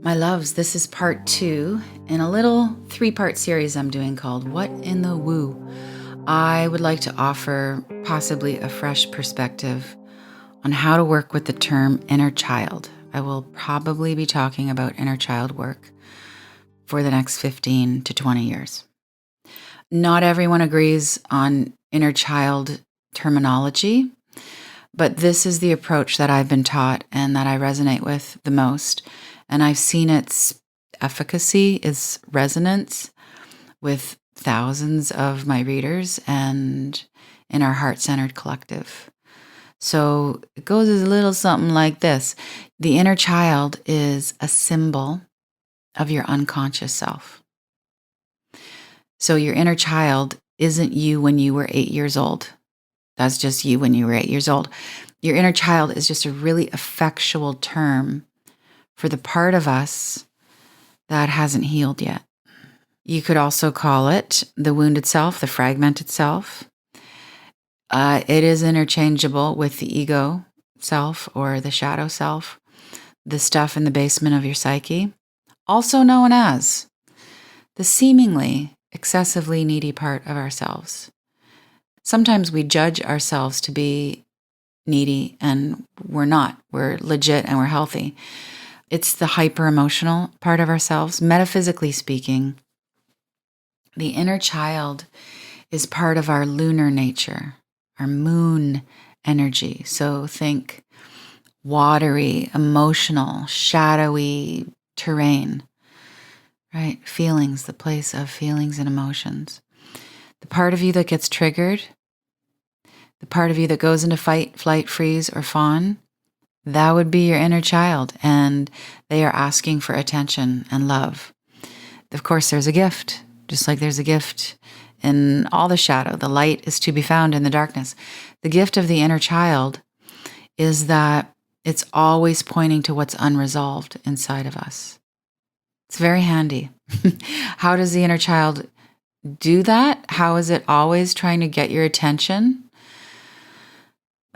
My loves, this is part 2 in a little 3-part series I'm doing called What in the Woo? I would like to offer possibly a fresh perspective on how to work with the term inner child. I will probably be talking about inner child work for the next 15 to 20 years. Not everyone agrees on inner child terminology, but this is the approach that I've been taught and that I resonate with the most. And I've seen its efficacy, its resonance with thousands of my readers and in our heart-centered collective. So it goes as a little something like this. The inner child is a symbol of your unconscious self. So your inner child isn't you when you were 8 years old. That's just you when you were 8 years old. Your inner child is just a really effectual term for the part of us that hasn't healed yet. You could also call it the wounded self, the fragmented self. It is interchangeable with the ego self or the shadow self, the stuff in the basement of your psyche, also known as the seemingly excessively needy part of ourselves. Sometimes we judge ourselves to be needy and we're not. We're legit and we're healthy. It's the hyper-emotional part of ourselves. Metaphysically speaking, the inner child is part of our lunar nature, our moon energy. So think watery, emotional, shadowy terrain, right? Feelings, the place of feelings and emotions. The part of you that gets triggered, the part of you that goes into fight, flight, freeze, or fawn, that would be your inner child, and they are asking for attention and love. Of course, there's a gift, just like there's a gift in all the shadow. The light is to be found in the darkness. The gift of the inner child is that it's always pointing to what's unresolved inside of us. It's very handy. How does the inner child do that? How is it always trying to get your attention?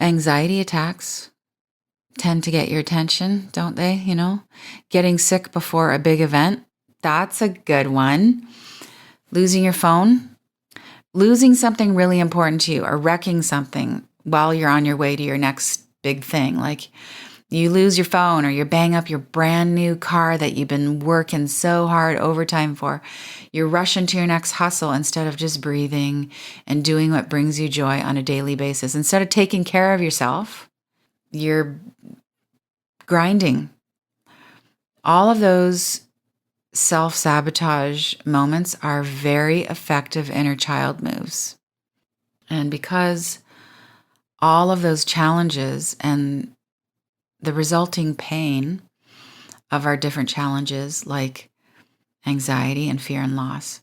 Anxiety attacks tend to get your attention, don't they? You know, getting sick before a big event, that's a good one. Losing your phone, losing something really important to you, or wrecking something while you're on your way to your next big thing. Like you lose your phone or you bang up your brand new car that you've been working so hard overtime for. You're rushing to your next hustle instead of just breathing and doing what brings you joy on a daily basis. Instead of taking care of yourself, you're grinding. All of those self-sabotage moments are very effective inner child moves. And because all of those challenges and the resulting pain of our different challenges, like anxiety and fear and loss,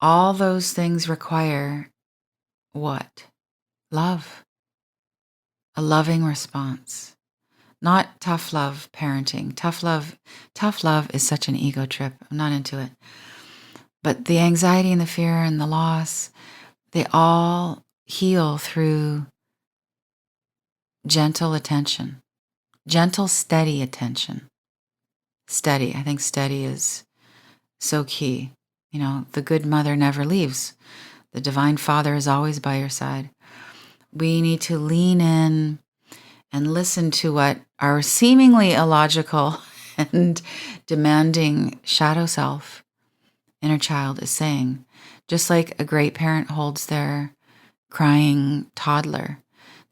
all those things require what? Love. A loving response. Not tough love parenting. Tough love is such an ego trip. I'm not into it. But the anxiety and the fear and the loss, they all heal through gentle attention. Gentle, steady attention. Steady. I think steady is so key. You know, the good mother never leaves. The divine father is always by your side. We need to lean in and listen to what our seemingly illogical and demanding shadow self, inner child, is saying. Just like a great parent holds their crying toddler.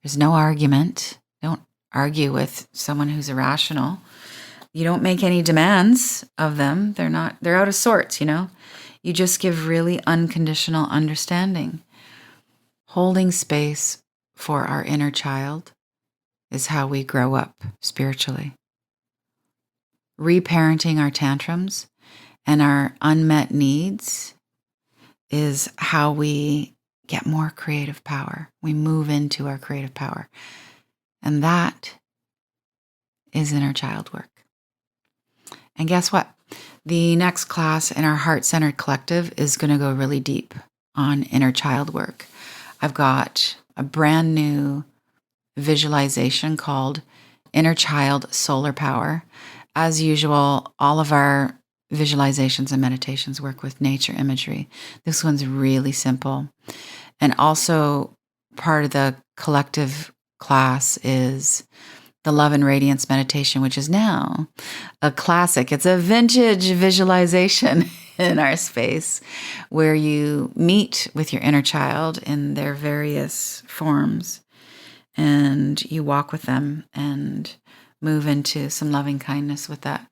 There's no argument. Don't argue with someone who's irrational. You don't make any demands of them. They're out of sorts, you know. You just give really unconditional understanding. Holding space for our inner child is how we grow up spiritually. Reparenting our tantrums and our unmet needs is how we get more creative power. We move into our creative power. And that is inner child work. And guess what? The next class in our heart-centered collective is going to go really deep on inner child work. I've got a brand new visualization called Inner Child Solar Power. as usual, all of our visualizations and meditations work with nature imagery. This one's really simple. And also part of the collective class is the Love and Radiance meditation, which is now a classic. It's a vintage visualization in our space where you meet with your inner child in their various forms and you walk with them and move into some loving kindness with that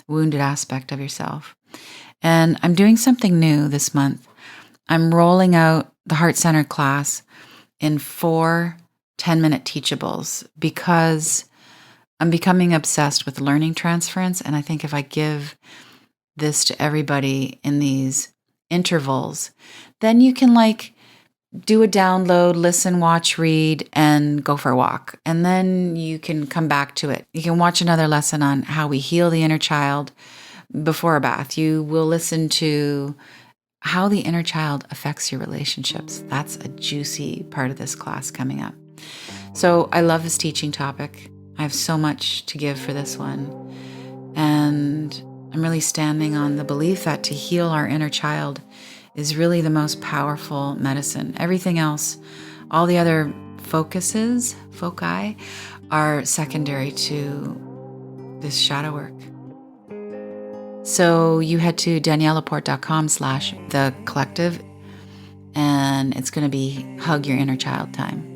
wounded aspect of yourself. And I'm doing something new this month. I'm rolling out the Heart Center class in 4 10-minute teachables because I'm becoming obsessed with learning transference. And I think if I give this to everybody in these intervals, then you can do a download, listen, watch, read, and go for a walk. And then you can come back to it. You can watch another lesson on how we heal the inner child before a bath. You will listen to how the inner child affects your relationships. That's a juicy part of this class coming up. So I love this teaching topic. I have so much to give for this one. And I'm really standing on the belief that to heal our inner child is really the most powerful medicine. Everything else, all the other foci, are secondary to this shadow work. So you head to daniellelaporte.com/the collective, and it's going to be Hug Your Inner Child time.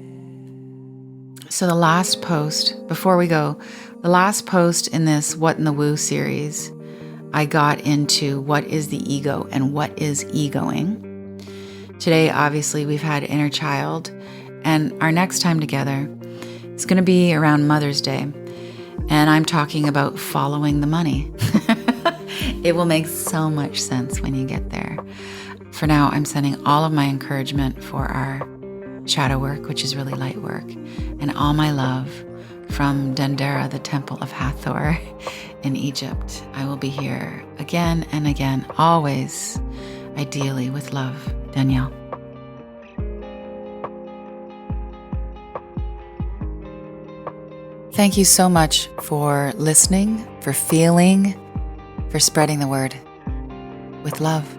So the last post, before we go, the last post in this What in the Woo series, I got into what is the ego and what is egoing. Today, obviously, we've had inner child, and our next time together, it's going to be around Mother's Day, and I'm talking about following the money. It will make so much sense when you get there. For now, I'm sending all of my encouragement for our shadow work, which is really light work, and all my love from Dendera, the Temple of Hathor in Egypt. I will be here again and again, always, ideally with love. Danielle. Thank you so much for listening, for feeling, for spreading the word. With love.